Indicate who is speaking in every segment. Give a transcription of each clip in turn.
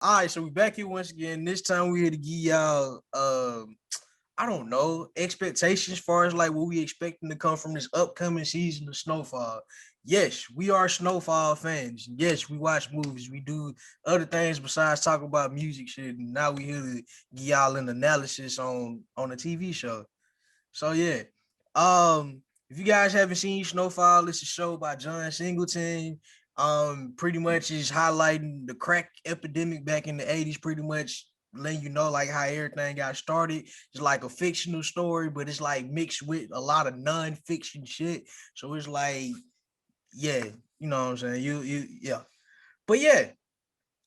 Speaker 1: All right, so we back here once again. This time we're here to give y'all I don't know, expectations as far as like what we expecting to come from this upcoming season of Snowfall. Yes, we are Snowfall fans. Yes, we watch movies. We do other things besides talk about music shit. And now we here to give y'all an analysis on a TV show. So yeah. If you guys haven't seen Snowfall, it's a show by John Singleton. Pretty much is highlighting the crack epidemic back in the 80s, pretty much letting you know like how everything got started. It's like a fictional story, but it's like mixed with a lot of non-fiction shit. So it's like, yeah, you know what I'm saying? You yeah. But yeah,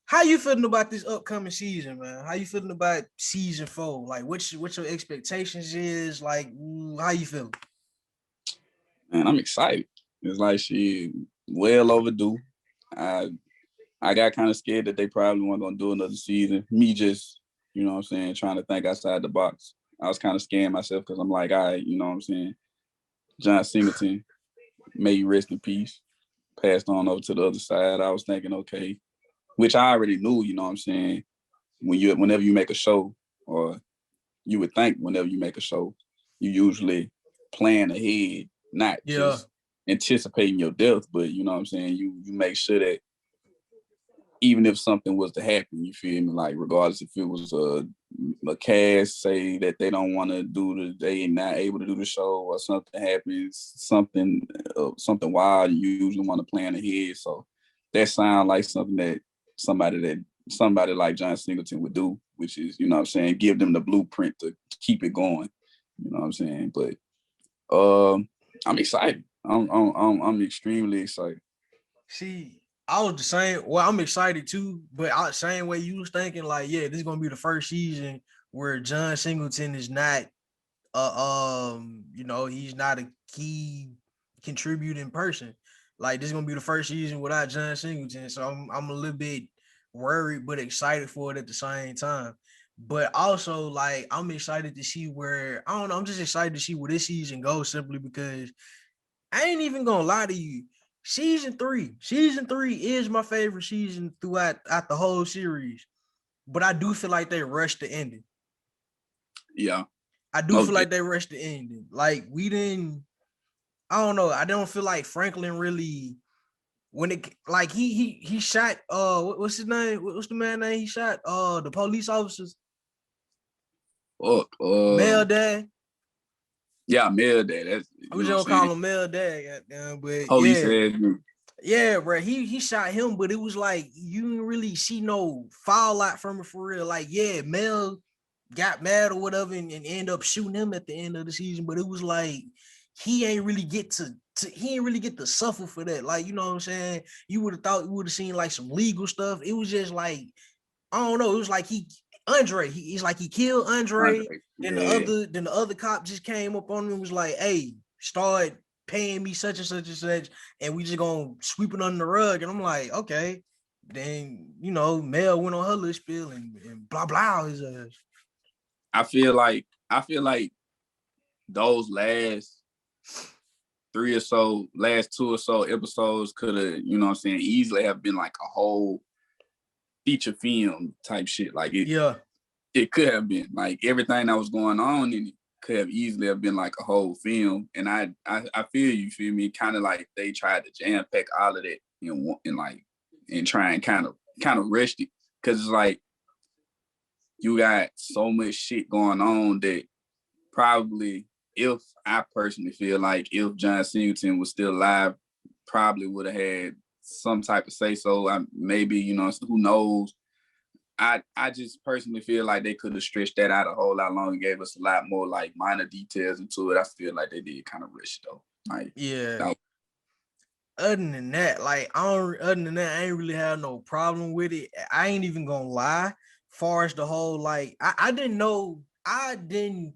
Speaker 1: how you feeling about this upcoming season, man? How you feeling about season 4? Like, what your expectations is? Like, how you feeling?
Speaker 2: Man, I'm excited. It's like she well overdue. I I got kind of scared that they probably weren't gonna do another season. Me just, you know what I'm saying, trying to think outside the box. I was kind of scaring myself because I'm like, all right, you know what I'm saying. John Singleton, may you rest in peace. Passed on over to the other side. I was thinking, okay, which I already knew, you know what I'm saying. Whenever you make a show, or you would think whenever you make a show, you usually plan ahead, not
Speaker 1: Yeah,
Speaker 2: just anticipating your death, but you know what I'm saying. You make sure that even if something was to happen, you feel me, like regardless if it was a cast say that they don't want to do they not able to do the show, or something happens, something wild, you usually want to plan ahead. So that sounds like something that somebody that somebody like John Singleton would do, which is, you know what I'm saying, give them the blueprint to keep it going. You know what I'm saying? But I'm excited. I'm extremely excited.
Speaker 1: see, I was the same. Well, I'm excited too, but same way you was thinking, like, yeah, this is gonna be the first season where John Singleton is not, he's not a key contributing person. Like, this is gonna be the first season without John Singleton, so I'm a little bit worried, but excited for it at the same time. But also, like, I'm excited to see where I don't know. I'm just excited to see where this season goes, simply because I ain't even gonna lie to you. Season three is my favorite season throughout the whole series. But I do feel like they rushed the ending.
Speaker 2: Yeah,
Speaker 1: I do feel
Speaker 2: most
Speaker 1: like
Speaker 2: did.
Speaker 1: they rushed the ending. Like, we didn't. I don't know. I don't feel like Franklin really, when it like he shot what's his name? What's the man name he shot? The police officers,
Speaker 2: Fuck.
Speaker 1: Mel Dad.
Speaker 2: Yeah, mail that. That's, you
Speaker 1: We
Speaker 2: know
Speaker 1: just
Speaker 2: what I'm
Speaker 1: gonna call
Speaker 2: saying.
Speaker 1: him Mel Dad, goddamn. But
Speaker 2: Police
Speaker 1: yeah,
Speaker 2: ass dude.
Speaker 1: yeah, bro. He shot him, but it was like you didn't really see no fallout from it for real. Like, yeah, Mel got mad or whatever and end up shooting him at the end of the season, but it was like he ain't really get to he ain't really get to suffer for that. Like, you know what I'm saying? You would have thought you would have seen like some legal stuff. It was just like, I don't know. It was like he's like he killed Andre.
Speaker 2: Andre.
Speaker 1: Then
Speaker 2: Yeah.
Speaker 1: the other cop just came up on him and was like, "Hey, start paying me such and such and such, and we just gonna sweep it under the rug." And I'm like, okay. Then Mel went on her little spiel and blah blah his ass.
Speaker 2: I feel like those last two or so episodes could have, you know what I'm saying, easily have been like a whole feature film type shit. Like
Speaker 1: Yeah,
Speaker 2: it could have been like everything that was going on in it could have easily have been like a whole film. And I feel me, kind of like they tried to jam pack all of that in like and try and kind of rush it, because it's like you got so much shit going on that probably, if I personally feel like if John Singleton was still alive, probably would have had some type of say so. Maybe, who knows. I just personally feel like they could have stretched that out a whole lot longer, gave us a lot more like minor details into it. I feel like they did kind of rush it though. Like
Speaker 1: yeah.
Speaker 2: that.
Speaker 1: Other than that, like other than that, I ain't really have no problem with it. I ain't even gonna lie. Far as the whole, like, I didn't know, I didn't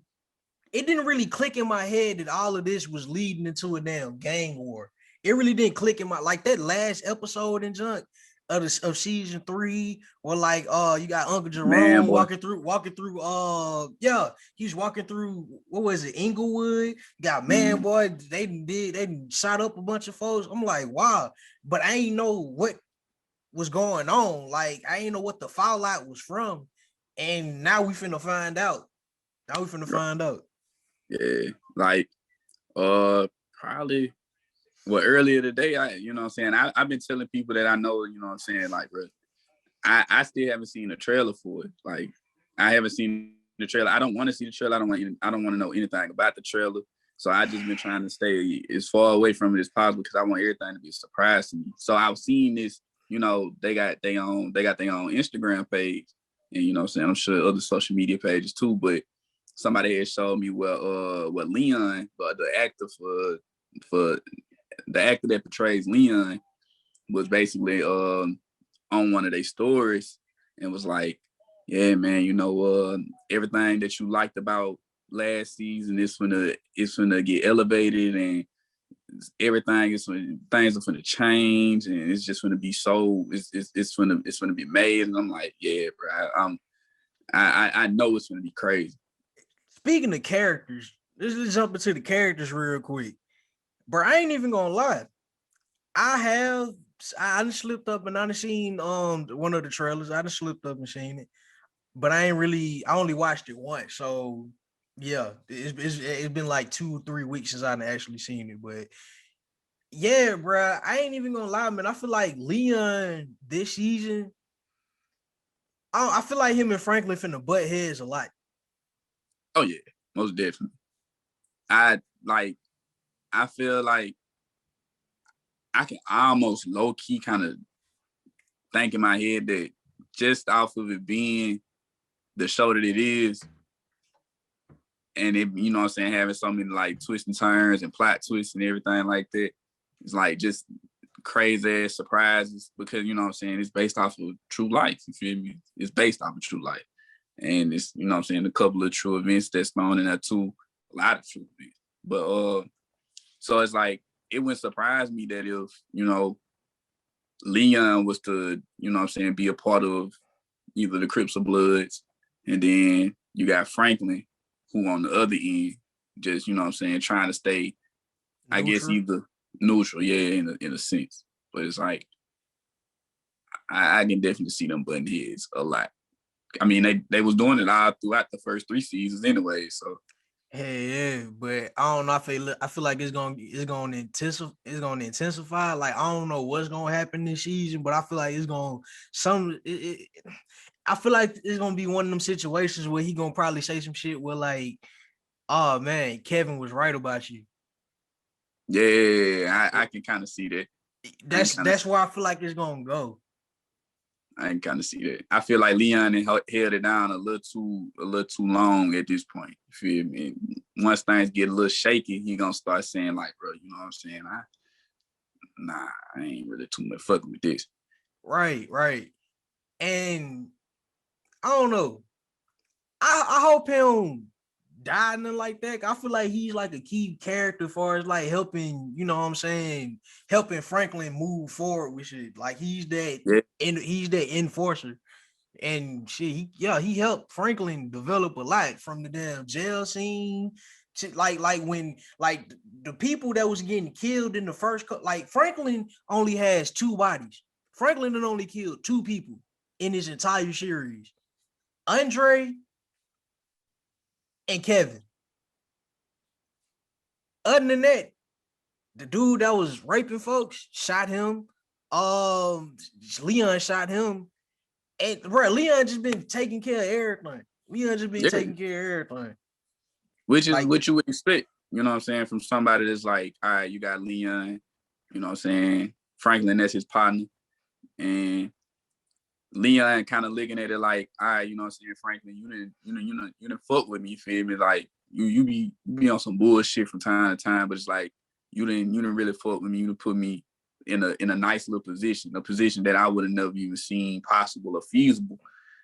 Speaker 1: it didn't really click in my head that all of this was leading into a damn gang war. It really didn't click in my, like, that last episode in Junk of season 3, where like you got Uncle
Speaker 2: Man,
Speaker 1: Jerome
Speaker 2: boy.
Speaker 1: walking through yeah, he's walking through, what was it, Inglewood. Got Man
Speaker 2: Mm.
Speaker 1: Boy, they shot up a bunch of folks. I'm like, wow, but I ain't know was going on. Like, I ain't know what the fallout was from. And now we finna find out.
Speaker 2: Yeah. Like, probably earlier today, you know what I'm saying? I've been telling people that I know, you know what I'm saying, like, bro, I still haven't seen a trailer for it. Like, I haven't seen the trailer. I don't want to see the trailer. I don't want to know anything about the trailer. So I just been trying to stay as far away from it as possible because I want everything to be a surprise to me. So I've seen this, you know, they got their own Instagram page, and you know what I'm saying, I'm sure other social media pages too, but somebody had showed me what Leon, the actor for the actor that portrays Leon, was basically on one of their stories and was like, yeah, man, you know, everything that you liked about last season is gonna get elevated, and everything is things are gonna change, and it's just gonna be it's gonna be made. And I'm like, yeah, bro, I know it's gonna be crazy.
Speaker 1: Speaking of characters, let's jump into the characters real quick. Bro, I ain't even gonna lie. I done slipped up and I done seen one of the trailers. I done slipped up and seen it. But I only watched it once. So yeah, it's been like 2 or 3 weeks since I actually seen it. But yeah, bro, I ain't even gonna lie, man. I feel like Leon this season, I feel like him and Franklin finna butt heads a lot.
Speaker 2: Oh yeah, most definitely. I feel like I can almost low key kind of think in my head that just off of it being the show that it is, and it, you know what I'm saying, having so many like twists and turns and plot twists and everything like that, it's like just crazy ass surprises, because you know what I'm saying, it's based off of true life. You feel me? It's based off of true life. And it's, you know what I'm saying, a couple of true events that's thrown in there too, a lot of true events. But so it's like, it wouldn't surprise me that if, you know, Leon was to, you know what I'm saying, be a part of either the Crips or Bloods, and then you got Franklin, who on the other end, just, you know what I'm saying, trying to stay, I guess, either neutral, yeah, in a sense. But it's like, I can definitely see them butting heads a lot. I mean, they was doing it all throughout the first 3 seasons anyway, so.
Speaker 1: Hey, yeah, but I don't know. I feel like it's gonna intensify. Like, I don't know what's gonna happen this season, but I feel like it's gonna I feel like it's gonna be one of them situations where he gonna probably say some shit where like, oh man, Kevin was right about you.
Speaker 2: Yeah, I can kind of see that.
Speaker 1: That's where I feel like it's gonna go.
Speaker 2: I can kind of see that. I feel like Leon held it down a little too long at this point. You feel me? Once things get a little shaky, he gonna start saying like, bro, you know what I'm saying? I ain't really too much fucking with this.
Speaker 1: Right. And I don't know. I hope him die nothing like that. I feel like he's like a key character as far as like helping, you know what I'm saying, helping Franklin move forward with shit. Like he's that enforcer. And shit, he helped Franklin develop a lot from the damn jail scene to like when like the people that was getting killed in the first like Franklin only has 2 bodies. Franklin had only killed 2 people in his entire series. Andre and Kevin. Other than that, the dude that was raping folks shot him. Leon shot him. And bro, Leon just been taking care of everything. Taking care of everything.
Speaker 2: Which is like, what you would expect, you know what I'm saying, from somebody that's like, all right, you got Leon, you know what I'm saying, Franklin, that's his partner, and Leon kind of looking at it like, all right, you know what I'm saying, Franklin, you didn't fuck with me, you feel me? Like you be on some bullshit from time to time, but it's like you didn't really fuck with me. You didn't put me in a nice little position, a position that I would have never even seen possible or feasible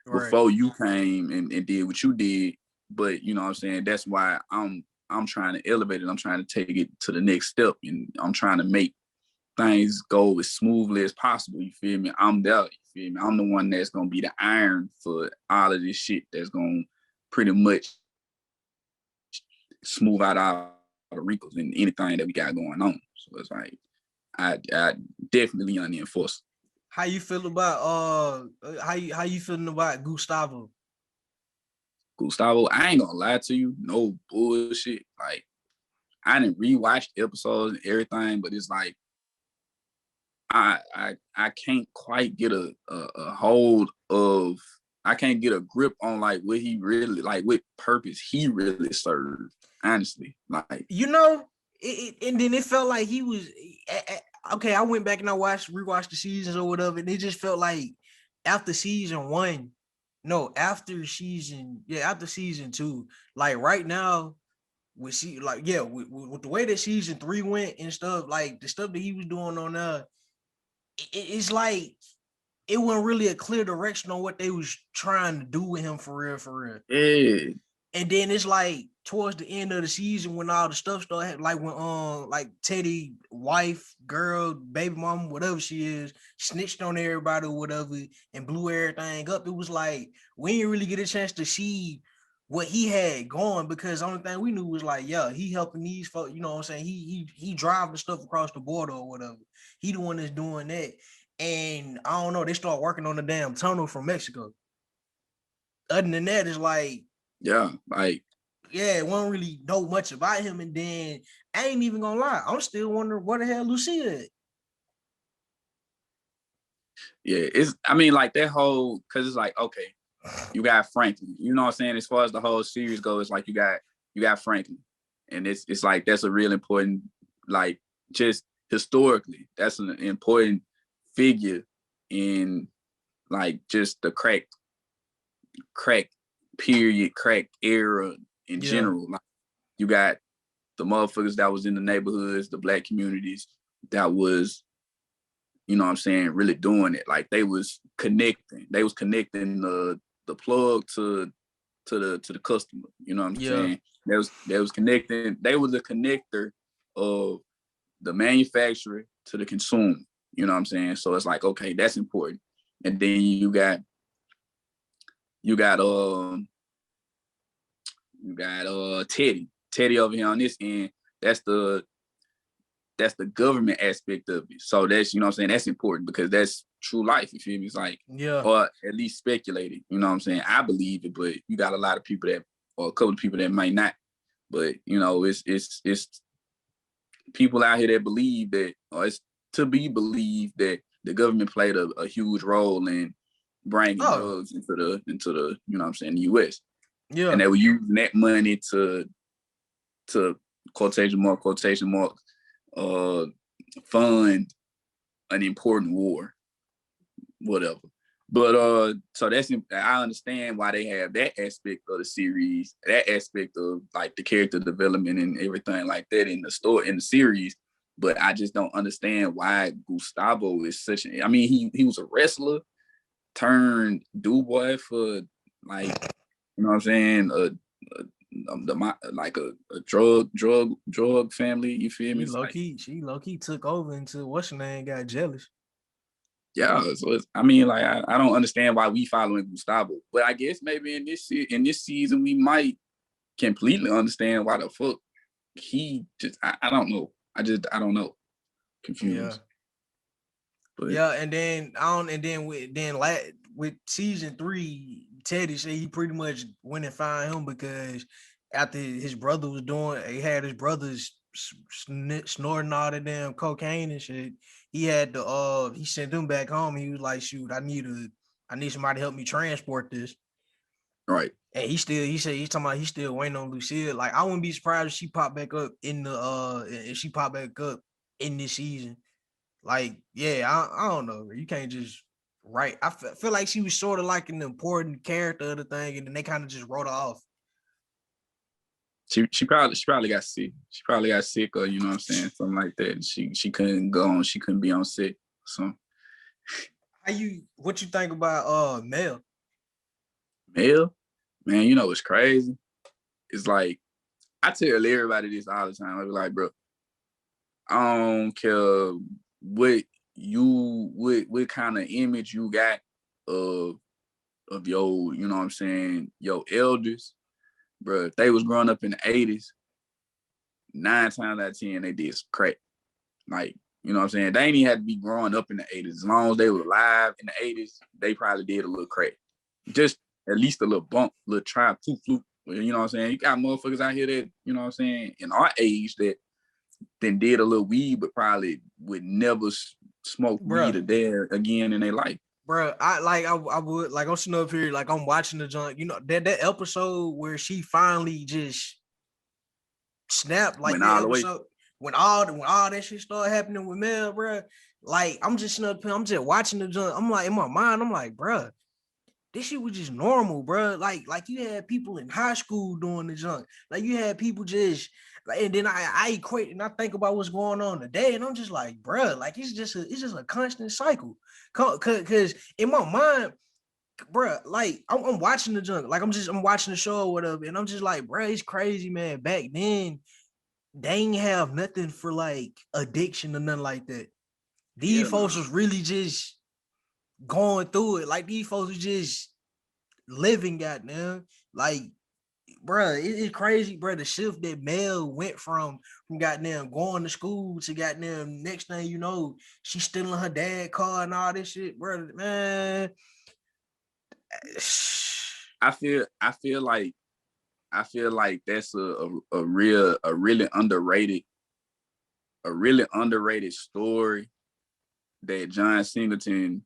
Speaker 2: before you came and did what you did. But you know what I'm saying, that's why I'm trying to elevate it. I'm trying to take it to the next step, and I'm trying to make things go as smoothly as possible. You feel me? I'm there. You feel me? I'm the one that's gonna be the iron for all of this shit that's gonna pretty much smooth out all the wrinkles and anything that we got going on. So it's like I definitely on the enforcer.
Speaker 1: How you feel about how you feeling about Gustavo?
Speaker 2: Gustavo, I ain't gonna lie to you, no bullshit. Like I didn't rewatch the episodes and everything, but it's like I can't quite get a hold of. I can't get a grip on like what he really like, what purpose he really served. Honestly, like
Speaker 1: You know, and then it felt like he was okay. I went back and I rewatched the seasons or whatever, and it just felt like after season one, no, after season two, like right now, with the way that season three went and stuff, like the stuff that he was doing on it's like it wasn't really a clear direction on what they was trying to do with him for real, for real.
Speaker 2: yeah.
Speaker 1: And then it's like towards the end of the season when all the stuff started, like when like Teddy wife, girl, baby mama, whatever she is, snitched on everybody or whatever and blew everything up. It was like we didn't really get a chance to see what he had going because the only thing we knew was like, yeah, he helping these folks, you know what I'm saying? He driving stuff across the border or whatever. He the one that's doing that. And I don't know, they start working on the damn tunnel from Mexico. Other than that, it's like
Speaker 2: Yeah, like
Speaker 1: yeah, won't really know much about him. And then I ain't even gonna lie, I'm still wondering where the hell Lucia is.
Speaker 2: yeah, it's I mean like that whole because it's like okay, you got Franklin. You know what I'm saying? As far as the whole series goes, it's like you got Franklin, and it's like that's a real important like just historically that's an important figure in like just the crack period, crack era in
Speaker 1: Yeah,
Speaker 2: general. Like you got the motherfuckers that was in the neighborhoods, the black communities that was, you know what I'm saying, really doing it. Like they was connecting. They was connecting the plug to the customer. You know what I'm
Speaker 1: yeah,
Speaker 2: saying? They was connecting. They was a connector of the manufacturer to the consumer. You know what I'm saying? So it's like, okay, that's important. And then you got Teddy. Teddy over here on this end. That's the that's the government aspect of it. So that's, you know what I'm saying, that's important because that's true life. You feel me? It's like,
Speaker 1: yeah,
Speaker 2: or at least speculated. You know what I'm saying? I believe it, but you got a lot of people that, or a couple of people that might not. But you know, it's people out here that believe that, or it's to be believed that the government played a huge role in bringing
Speaker 1: oh,
Speaker 2: drugs into the you know what I'm saying, the U.S. And
Speaker 1: yeah,
Speaker 2: they were using that money to quotation mark uh fund an important war, whatever. But so that's I understand why they have that aspect of the series, that aspect of like the character development and everything like that in the story in the series. But I just don't understand why Gustavo is such an. I mean, he was a wrestler turned do boy for like you know what I'm saying like a drug family. You feel me? It's like
Speaker 1: she low key took over until what's her name got jealous.
Speaker 2: yeah, so I mean, like I don't understand why we following Gustavo, but I guess maybe in this season we might completely understand why the fuck he just I don't know. I don't know.
Speaker 1: Yeah,
Speaker 2: Confused, but
Speaker 1: yeah, and then I don't, and then with season three, Teddy said he pretty much went and found him because after his brother was doing, he had his brothers snorting all the damn cocaine and shit. He had to he sent him back home. He was like, shoot, I need somebody to help me transport this.
Speaker 2: right.
Speaker 1: And he said he's talking about he's still waiting on Lucille. Like I wouldn't be surprised if she popped back up in the if she popped back up in this season. Like, yeah, I don't know. You can't just write. Feel like she was sort of like an important character of the thing, and then they kind of just wrote her off.
Speaker 2: She probably got sick. She probably got sick or you know what I'm saying, something like that. And she couldn't go on. She couldn't be on set. So
Speaker 1: What you think about Mel?
Speaker 2: Mel, man, you know what's crazy? It's like I tell everybody this all the time. I be like, bro, I don't care what kind of image you got of your, you know what I'm saying, your elders, bro. If they was growing up in the 80s, 9 times out of 10 they did some crack. Like You know what I'm saying? They ain't even had to be growing up in the 80s. As long as they were alive in the 80s, they probably did a little crack. Just at least a little bump, a little try, fluke. You know what I'm saying? You got motherfuckers out here that, you know what I'm saying, in our age that then did a little weed, but probably would never smoke weed
Speaker 1: Bruh.
Speaker 2: a day again in their life.
Speaker 1: Bro, I would like I'm sitting up here like I'm watching the junk. You know that episode where she finally just snapped, like
Speaker 2: Went
Speaker 1: that
Speaker 2: all the way.
Speaker 1: episode when all that shit started happening with Mel, bro. Like I'm just sitting up here, I'm just watching the junk. I'm like in my mind, I'm like, bro, this shit was just normal, bro. Like you had people in high school doing the junk. Like you had people just like, and then I equate and I think about what's going on today, and I'm just like, bro, like it's just a constant cycle. Cause in my mind, bro, like I'm watching the junk, like I'm watching the show or whatever, and I'm just like, bro, it's crazy, man. Back then, they ain't have nothing for like addiction or nothing like that. These folks was really just going through it. Like these folks was just living, goddamn. Like, bro, it's crazy, bro. The shift that Mel went from goddamn going to school to goddamn next thing you know, she's stealing her dad car and all this shit, bro. Man,
Speaker 2: I feel like that's a really underrated story that John Singleton,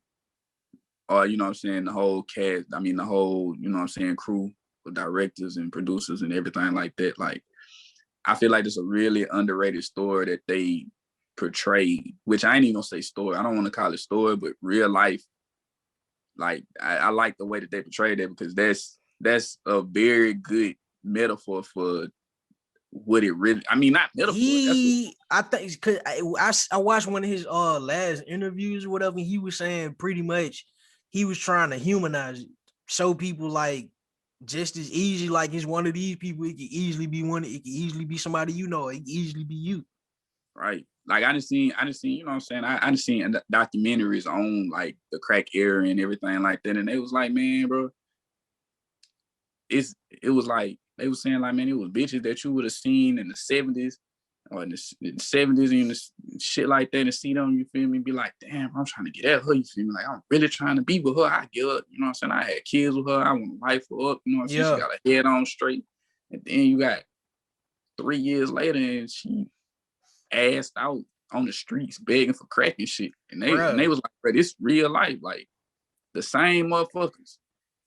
Speaker 2: or you know what I'm saying, the whole cast, I mean the whole, you know what I'm saying, crew of directors and producers and everything like that. Like I feel like it's a really underrated story that they portrayed, which I ain't even gonna say story. I don't want to call it story, but real life. Like I like the way that they portrayed it because that's a very good metaphor for what it really. I mean, not metaphor.
Speaker 1: I think cause I watched one of his last interviews or whatever. He was saying pretty much he was trying to humanize it, show people like just as easy, like it's one of these people. It could easily be one. It could easily be somebody you know. It could easily be you.
Speaker 2: Right. Like I just seen, you know what I'm saying? I just seen documentaries on like the crack era and everything like that. And they was like, man, bro, it was like they was saying like, man, it was bitches that you would have seen in the 70s or in the 70s and the shit like that and see them, you feel me? Be like, damn, I'm trying to get at her, you feel me? Like I'm really trying to be with her. I get up, you know what I'm saying? I had kids with her. I want to life her up, you know what I'm saying? She got her head on straight. And then you got 3 years later and she assed out on the streets begging for crack and shit. And they was like, bro, this real life, like the same motherfuckers.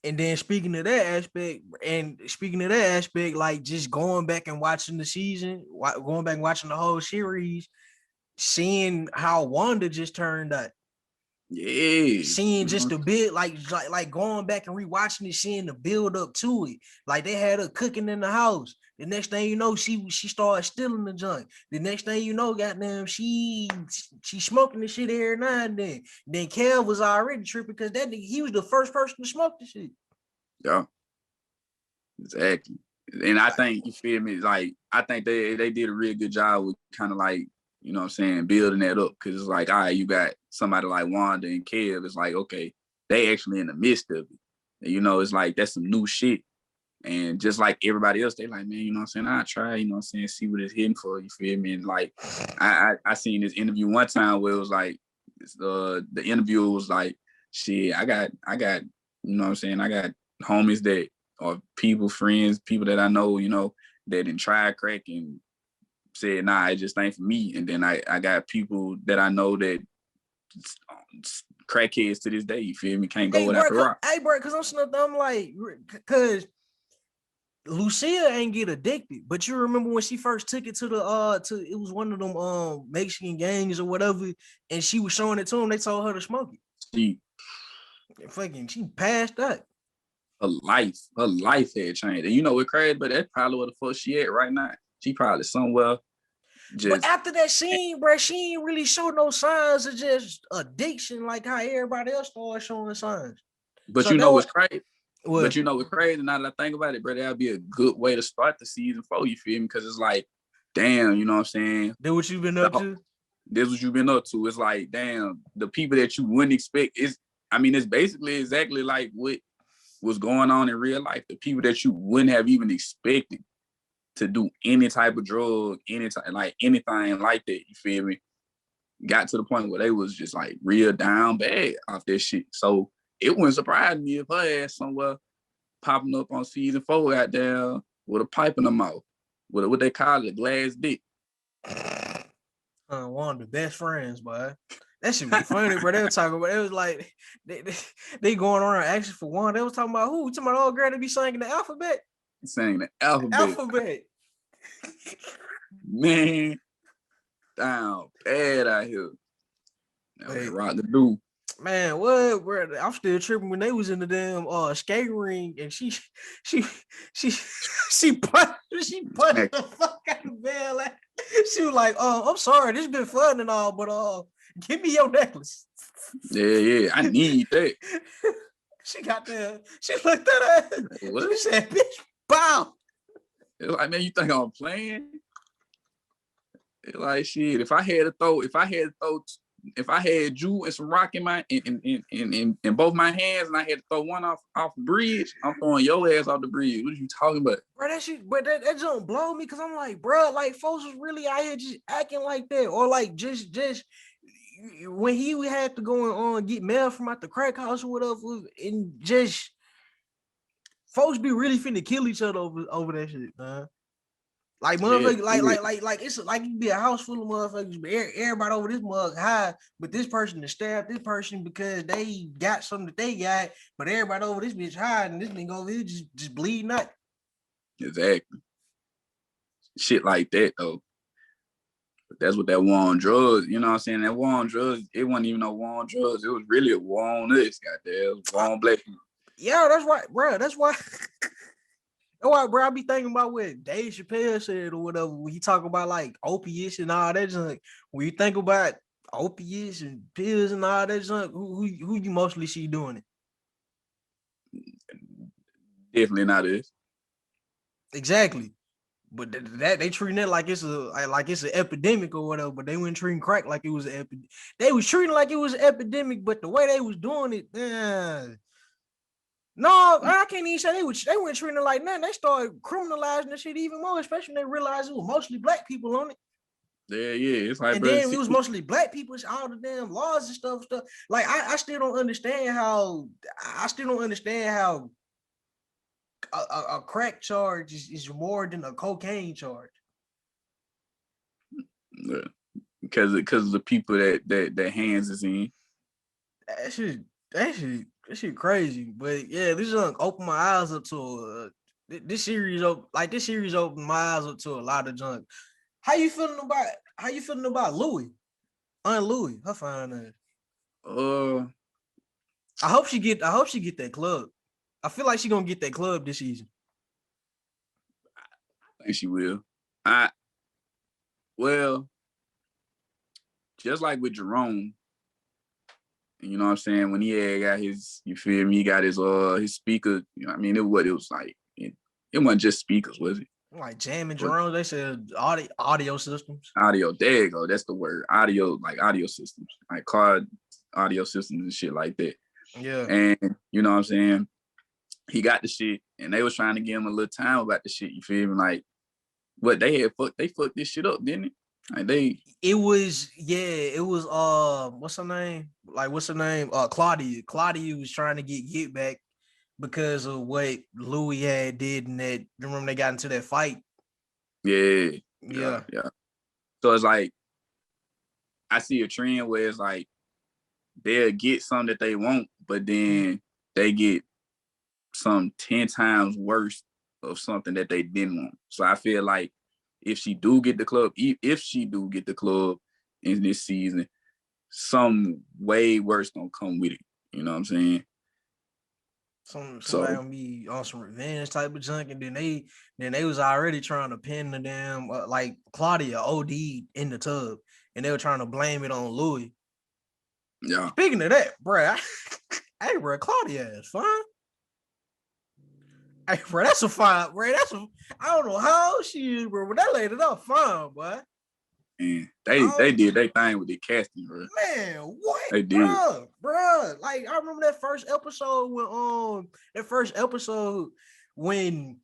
Speaker 1: And then speaking of that aspect, like just going back and watching the season, going back and watching the whole series, seeing how Wanda just turned out.
Speaker 2: Yeah.
Speaker 1: Seeing just a bit, like going back and rewatching it, seeing the build up to it. Like they had her cooking in the house. The next thing you know, she started stealing the junk. The next thing you know, goddamn, she smoking the shit every now and then. Then Kev was already tripping because that nigga, he was the first person to smoke the shit.
Speaker 2: Yeah. Exactly. And I think, you feel me, like I think they did a real good job with kind of like, you know what I'm saying, building that up. Cause it's like, all right, you got somebody like Wanda and Kev. It's like, okay, they actually in the midst of it. And, you know, it's like that's some new shit. And just like everybody else, they like, man, you know what I'm saying? I try, you know what I'm saying, see what it's hitting for, you feel me? And like I seen this interview one time where it was like the interviewer was like, shit, I got, you know what I'm saying, I got homies that or people, friends, people that I know, you know, that didn't try crack and said, nah, it just ain't for me. And then I got people that I know that crackheads to this day, you feel me, can't go without the rock.
Speaker 1: Hey, bro, because I'm like, because Lucia ain't get addicted, but you remember when she first took it to it was one of them Mexican gangs or whatever, and she was showing it to them, they told her to smoke it. She passed out.
Speaker 2: Her life had changed. And you know what crazy, but that's probably where the fuck she at right now. She probably somewhere.
Speaker 1: But after that scene, bro, she ain't really show no signs of just addiction like how everybody else started showing signs.
Speaker 2: But so you know what's crazy? But you know what's crazy? Now that I think about it, bro, that'd be a good way to start the season 4, you feel me? Because it's like, damn, you know what I'm saying?
Speaker 1: This what you've been up to?
Speaker 2: This what you've been up to. It's like, damn, the people that you wouldn't expect it's basically exactly like what was going on in real life. The people that you wouldn't have even expected to do any type of drug, anything like that, you feel me? got to the point where they was just like real down bad off that shit. So it wouldn't surprise me if her ass somewhere popping up on season 4 out there with a pipe in her mouth, with what they call it, a glass dick.
Speaker 1: One of the best friends, boy. That should be funny, bro. They were talking about it was like they going around asking for one. They was talking about who? Talking about old girl that be singing the alphabet.
Speaker 2: Saying the alphabet.
Speaker 1: Alphabet.
Speaker 2: Man, down bad out here. Now they rock the dude.
Speaker 1: Man, what? Bro, I'm still tripping when they was in the damn skate ring and she punched the fuck out of Belle. She was like, I'm sorry, this been fun and all, but give me your necklace.
Speaker 2: Yeah, I need that.
Speaker 1: She got there. She looked at her. What? She said, bitch, bow.
Speaker 2: It's like, man, you think I'm playing? It's like, shit, if I had you and some rock in my in both my hands and I had to throw one off the bridge, I'm throwing your ass off the bridge. What are you talking about?
Speaker 1: Bro, that shit, but that don't blow me because I'm like, bro, like folks was really out here just acting like that, or like just when he had to go on get mail from out the crack house or whatever, and just folks be really finna kill each other over that shit, man. Like motherfuckers, like it's like you be a house full of motherfuckers, but everybody over this mug high, but this person to stab this person because they got something that they got, but everybody over this bitch high and this nigga over here just bleeding out.
Speaker 2: Exactly. Shit like that though. But that's what that war on drugs, you know what I'm saying? That war on drugs, it wasn't even no war on drugs. It was really a war on this, goddamn. It was war on black people.
Speaker 1: Yeah, that's right, bro. That's why. That's why, bro, I be thinking about what Dave Chappelle said or whatever when he talk about like opiates and all that junk. When you think about opiates and pills and all that junk, who you mostly see doing it?
Speaker 2: Definitely not this.
Speaker 1: Exactly. But that they treating it like it's an epidemic or whatever. But they weren't treating crack like it was an epidemic. They was treating like it was an epidemic, but the way they was doing it, no, I can't even say they weren't treating it like nothing. They started criminalizing the shit even more, especially when they realized it was mostly black people on it.
Speaker 2: Yeah. It's like,
Speaker 1: and then it was mostly black people, all the damn laws and stuff. Like I still don't understand how a crack charge is more than a cocaine charge.
Speaker 2: Yeah. Because of the people that hands is in.
Speaker 1: That shit crazy. But yeah, this just opened my eyes up to this series opened my eyes up to a lot of junk. How you feeling about Louis? Aunt Louis, her fine ass. I hope she get that club. I feel like she gonna get that club this season.
Speaker 2: I think she will. Well, just like with Jerome, you know what I'm saying, when he had got his, you feel me, he got his speaker, you know what I mean, it was like, it wasn't just speakers, was it?
Speaker 1: Like jamming Jerome, they said audio systems.
Speaker 2: Audio, there you go, that's the word. Audio, like audio systems, like car audio systems and shit like that.
Speaker 1: Yeah.
Speaker 2: And you know what I'm saying? He got the shit and they was trying to give him a little time about the shit, you feel me? Like, what they fucked this shit up, didn't it? Like
Speaker 1: it was what's her name? Claudia. Claudia was trying to get back because of what Louis had did in that. Remember they got into that fight?
Speaker 2: Yeah. So it's like I see a trend where it's like they'll get something that they want, but then they get some 10 times worse of something that they didn't want. So I feel like if she do get the club in this season, some way worse gonna come with it. You know what I'm saying?
Speaker 1: Somebody gonna be on some revenge type of junk, and then they was already trying to pin the damn like Claudia OD'd in the tub, and they were trying to blame it on Louis.
Speaker 2: Yeah.
Speaker 1: Speaking of that, bro, hey, bro, Claudia is fine. Hey, bro, that's a fine, bro. I don't know how old she is, bro, but that lady up fine, boy.
Speaker 2: Man, they did their thing with the casting, bro.
Speaker 1: Man, what?
Speaker 2: They did,
Speaker 1: bro. Like I remember that first episode when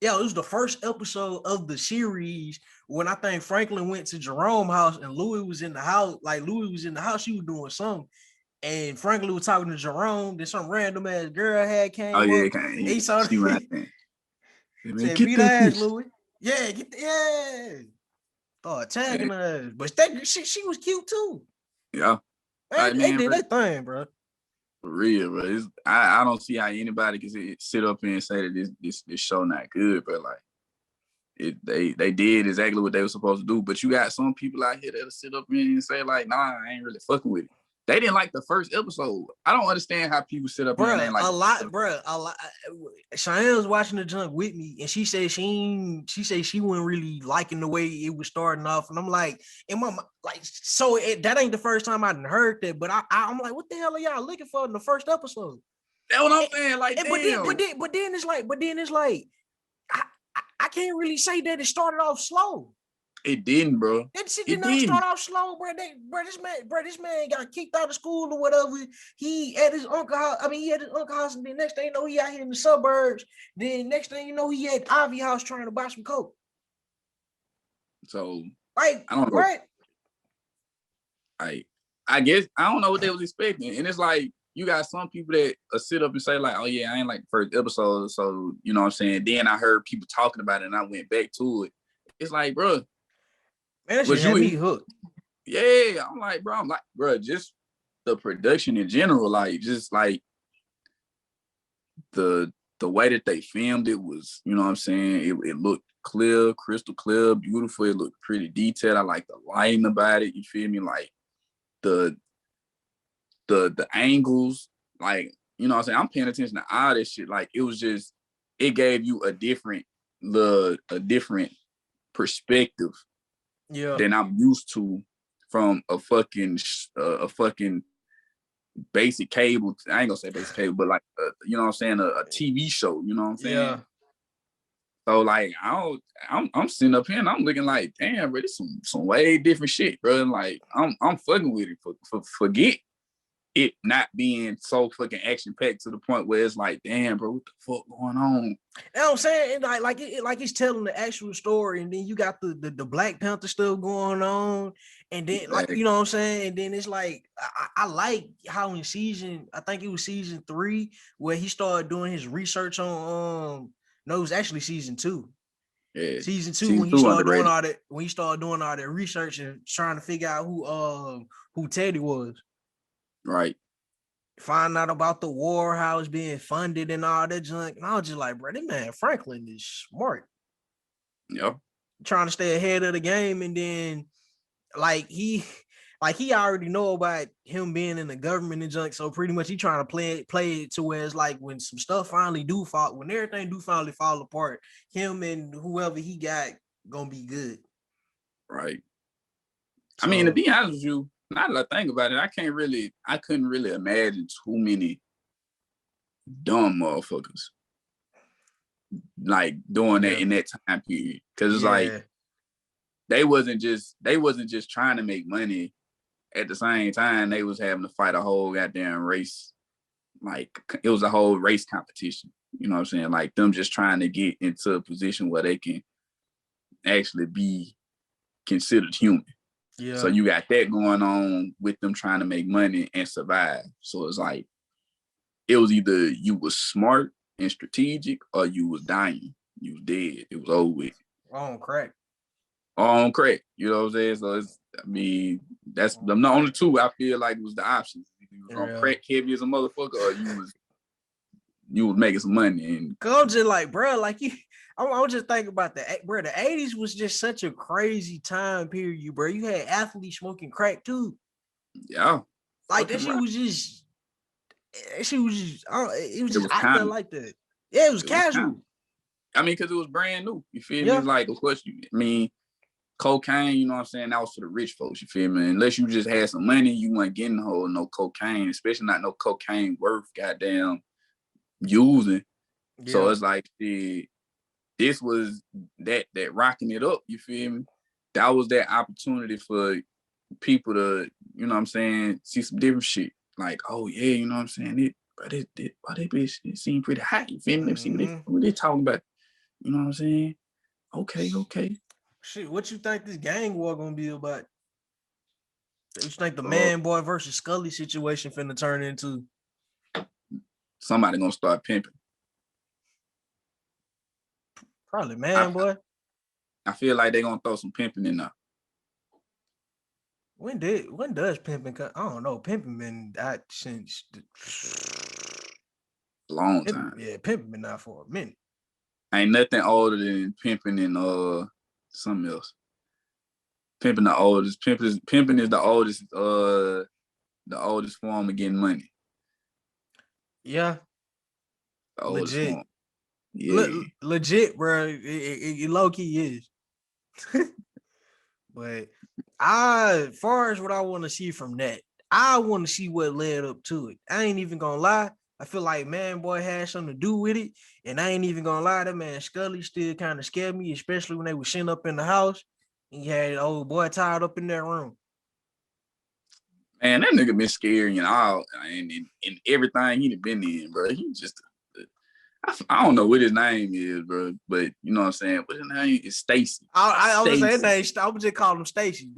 Speaker 1: Yeah, it was the first episode of the series when I think Franklin went to Jerome's house and Louis was in the house. Like Louis was in the house, she was doing something. And Franklin was talking to Jerome. Then some random ass girl had
Speaker 2: Oh
Speaker 1: came
Speaker 2: yeah,
Speaker 1: up. He saw
Speaker 2: she went out
Speaker 1: it.
Speaker 2: there. Man,
Speaker 1: Said,
Speaker 2: get
Speaker 1: beat her
Speaker 2: that
Speaker 1: ass,
Speaker 2: bitch.
Speaker 1: Louis. Yeah, get the, yeah. Start
Speaker 2: Man,
Speaker 1: tagging her. But that she was cute too.
Speaker 2: yeah. Like
Speaker 1: They
Speaker 2: man,
Speaker 1: did
Speaker 2: bro,
Speaker 1: their thing, bro.
Speaker 2: for real, bro. I don't see how anybody can sit up here and say that this show not good, but like they did exactly what they were supposed to do. But you got some people out here that'll sit up here and say like, nah, I ain't really fucking with it. They didn't like the first episode. I don't understand how people sit up here and
Speaker 1: Bruh,
Speaker 2: ain't like
Speaker 1: a
Speaker 2: the first
Speaker 1: lot,
Speaker 2: episode.
Speaker 1: bruh, a lot. Cheyenne was watching the junk with me, and she said she wasn't really liking the way it was starting off, and I'm like, in my like, so that ain't the first time I heard that, but I'm like, what the hell are y'all looking for in the first episode?
Speaker 2: That's what I'm saying. Like,
Speaker 1: And,
Speaker 2: damn.
Speaker 1: but then it's like, I can't really say that it started off slow.
Speaker 2: It didn't, bro.
Speaker 1: That shit did
Speaker 2: It
Speaker 1: not
Speaker 2: didn't.
Speaker 1: start off slow, bro. This man got kicked out of school or whatever. He at his uncle house. I mean, he at his uncle house, and then next thing you know, he out here in the suburbs. Then next thing you know, he at Ivy house trying to buy some coke.
Speaker 2: So
Speaker 1: Like,
Speaker 2: I don't know.
Speaker 1: what?
Speaker 2: I guess I don't know what they was expecting. And it's like you got some people that sit up and say, like, oh yeah, I ain't like the first episode. So, you know what I'm saying? Then I heard people talking about it and I went back to it. It's like, bro,
Speaker 1: Man, that shit
Speaker 2: was
Speaker 1: had me
Speaker 2: you
Speaker 1: hooked.
Speaker 2: yeah, I'm like, bro, just the production in general, like just like the way that they filmed it was, you know what I'm saying? It looked clear, crystal clear, beautiful. It looked pretty detailed. I like the lighting about it. You feel me? Like the angles, like, you know what I'm saying? I'm paying attention to all this shit. Like it was just, it gave you a different perspective
Speaker 1: Yeah.
Speaker 2: than I'm used to from a fucking basic cable. I ain't gonna say basic cable, but like you know what I'm saying, a TV show. You know what I'm saying?
Speaker 1: Yeah.
Speaker 2: So like I'm sitting up here and I'm looking like, damn, bro, this some way different shit, bro. And like I'm fucking with it. Forget it not being so fucking action packed to the point where it's like, damn, bro, what the fuck going on?
Speaker 1: You know what I'm saying? Like it's telling the actual story, and then you got the Black Panther stuff going on, and then like, you know what I'm saying? And then it's like I like how in season, I think it was season 3, where he started doing his research on no, it was actually season 2.
Speaker 2: Yeah.
Speaker 1: Season 2
Speaker 2: Season
Speaker 1: when he
Speaker 2: two
Speaker 1: started
Speaker 2: underrated.
Speaker 1: doing all that research and trying to figure out who Teddy was.
Speaker 2: Right.
Speaker 1: Find out about the war, how it's being funded and all that junk. And I was just like, bro, this man Franklin is smart.
Speaker 2: Yep.
Speaker 1: Trying to stay ahead of the game. And then like he already know about him being in the government and junk. So pretty much he trying to play it to where it's like when some stuff finally when everything finally fall apart, him and whoever he got gonna be good.
Speaker 2: Right.
Speaker 1: So,
Speaker 2: I mean, to be honest with you, now that I think about it, I couldn't really imagine too many dumb motherfuckers like doing that in that time period. Cause it's like they wasn't just trying to make money. At the same time, they was having to fight a whole goddamn race. Like it was a whole race competition. You know what I'm saying? Like them just trying to get into a position where they can actually be considered human.
Speaker 1: yeah.
Speaker 2: So you got that going on with them trying to make money and survive. So it's like it was either you was smart and strategic or you was dying. You was dead. It was over with.
Speaker 1: On crack.
Speaker 2: On crack. You know what I'm saying? So it's, I mean, that's the only two I feel like was the options. You was on crack heavy as a motherfucker, or you was making some money. And
Speaker 1: cause I'm just like, bro, like I was just thinking about that, bro. The 80s was just such a crazy time period, bro. You had athletes smoking crack too.
Speaker 2: Yeah.
Speaker 1: Like that shit was just it was just out there like that. Yeah, it was casual.
Speaker 2: I mean, because it was brand new. You feel me? Like, of course, cocaine, you know what I'm saying? That was for the rich folks, you feel me? Unless you just had some money, you weren't getting no cocaine, especially not no cocaine worth goddamn using. Yeah. So it's like this was that rocking it up, you feel me? That was that opportunity for people to, you know what I'm saying, see some different shit. Like, oh yeah, you know what I'm saying? This bitch, it seemed pretty hot, you feel me? Let me see what they talking about. You know what I'm saying? Okay.
Speaker 1: Shit, what you think this gang war gonna be about? You think the
Speaker 2: Uh,
Speaker 1: man boy versus Scully situation finna turn into?
Speaker 2: somebody gonna start pimping.
Speaker 1: Probably
Speaker 2: I
Speaker 1: man boy.
Speaker 2: I feel like they gonna throw some pimping in there.
Speaker 1: When does pimping come? I don't know. Pimping been out since
Speaker 2: Long time.
Speaker 1: pimping been out for a minute.
Speaker 2: Ain't nothing older than pimping and something else. Pimping the oldest. Pimping is the oldest form of getting money.
Speaker 1: Yeah,
Speaker 2: The oldest
Speaker 1: legit.
Speaker 2: form. Yeah.
Speaker 1: Legit, bro. It low key is. But far as what I want to see from that, I want to see what led up to it. I ain't even gonna lie. I feel like Man Boy had something to do with it. And I ain't even gonna lie, that man Scully still kind of scared me, especially when they were sitting up in the house and you had the old boy tied up in that room.
Speaker 2: Man, that nigga been scary and all and in everything he'd been in, bro. He just I don't know what his name is, bro, but you know what I'm saying? What his name is Stacy.
Speaker 1: I was saying that I would just call him Stacy.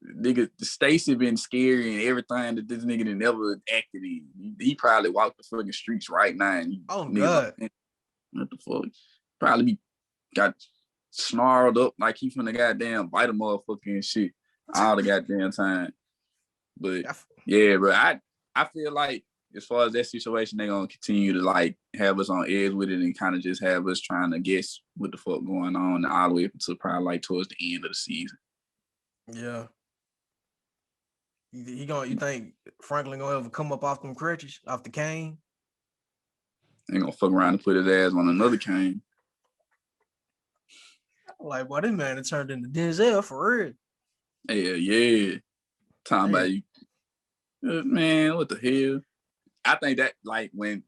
Speaker 2: Nigga, Stacy been scary and everything that this nigga never acted in. He probably walked the fucking streets right now. And
Speaker 1: Oh
Speaker 2: nigga
Speaker 1: God.
Speaker 2: like, what the fuck? Probably be got snarled up like he finna goddamn bite a motherfucker and shit all the goddamn time. But yeah, bro, I feel like as far as that situation, they're gonna continue to like have us on edge with it and kind of just have us trying to guess what the fuck going on all the way up until probably like towards the end of the season.
Speaker 1: Yeah. You think Franklin gonna ever come up off them crutches, off the cane?
Speaker 2: Ain't gonna fuck around and put his ass on another cane.
Speaker 1: Like, boy, this man had turned into Denzel for real.
Speaker 2: Yeah. Talking about you. Man, what the hell? I think that like when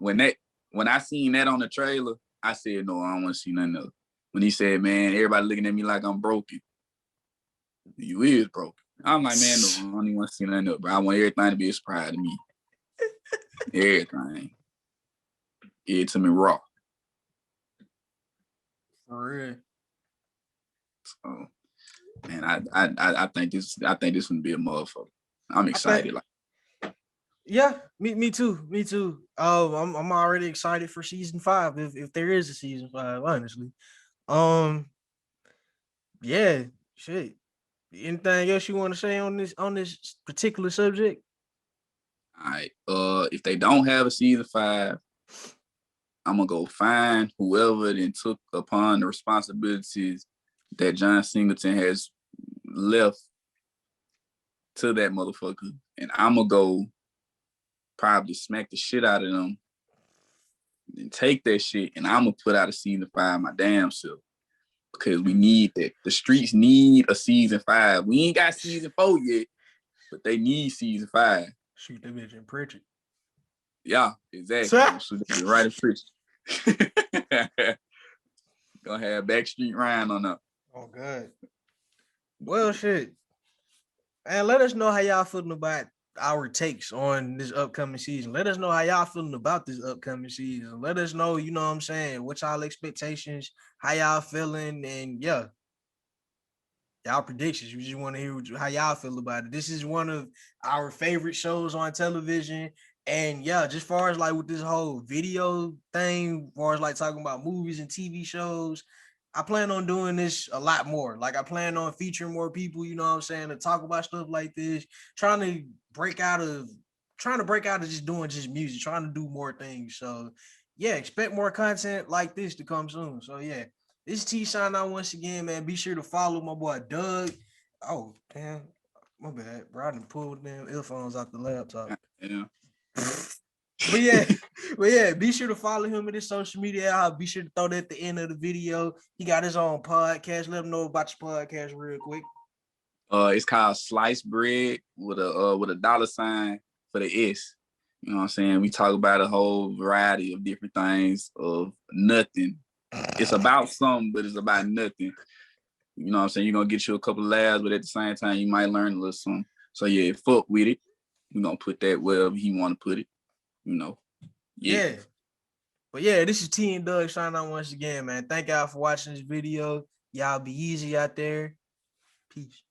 Speaker 2: I seen that on the trailer, I said, no, I don't want to see nothing else. When he said, man, everybody looking at me like I'm broken. You is broken. I'm like, man, no, I don't even want to see nothing else, bro. I want everything to be a surprise to me. Everything. Yeah, to me raw.
Speaker 1: For real.
Speaker 2: So, man, I think this would be a motherfucker. I'm excited.
Speaker 1: Yeah, me too. Me too. I'm already excited for season 5 if there is a season 5, honestly. Yeah, shit. Anything else you want to say on this particular subject?
Speaker 2: All right. If they don't have a season 5, I'm gonna go find whoever then took upon the responsibilities that John Singleton has left to that motherfucker, and I'm gonna go probably smack the shit out of them and take that shit, and I'm gonna put out a season 5 my damn self because we need that. The streets need a season 5. We ain't got season 4 yet, but they need season 5.
Speaker 1: Shoot that bitch in Pritchard.
Speaker 2: Yeah, exactly. Shoot that bitch right in Pritchard. Gonna have Backstreet Ryan on that.
Speaker 1: Oh God. Well, shit. And let us know how y'all feeling about our takes on this upcoming season. Let us know how y'all feeling about this upcoming season. Let us know, you know what I'm saying, what y'all expectations, how y'all feeling, and yeah, y'all predictions. We just want to hear how y'all feel about it. This is one of our favorite shows on television. And yeah, just far as like with this whole video thing, far as like talking about movies and TV shows, I plan on doing this a lot more. Like I plan on featuring more people, you know what I'm saying, to talk about stuff like this, trying to break out of just doing just music, trying to do more things. So yeah, expect more content like this to come soon. So yeah. This is T sign out once again, man. Be sure to follow my boy Doug. Oh, damn. My bad, bro. I done pulled them earphones out the laptop.
Speaker 2: Yeah.
Speaker 1: But yeah, be sure to follow him in his social media. I'll be sure to throw that at the end of the video. He got his own podcast. Let him know about your podcast real quick.
Speaker 2: It's called Sliced Bread with a dollar sign for the S. You know what I'm saying? We talk about a whole variety of different things of nothing. It's about something, but it's about nothing. You know what I'm saying? You're gonna get you a couple of laughs, but at the same time, you might learn a little something. So yeah, fuck with it. We're gonna put that wherever he wanna put it, you know.
Speaker 1: Yeah. But yeah, this is T and Doug signing out once again, man. Thank y'all for watching this video. Y'all be easy out there. Peace.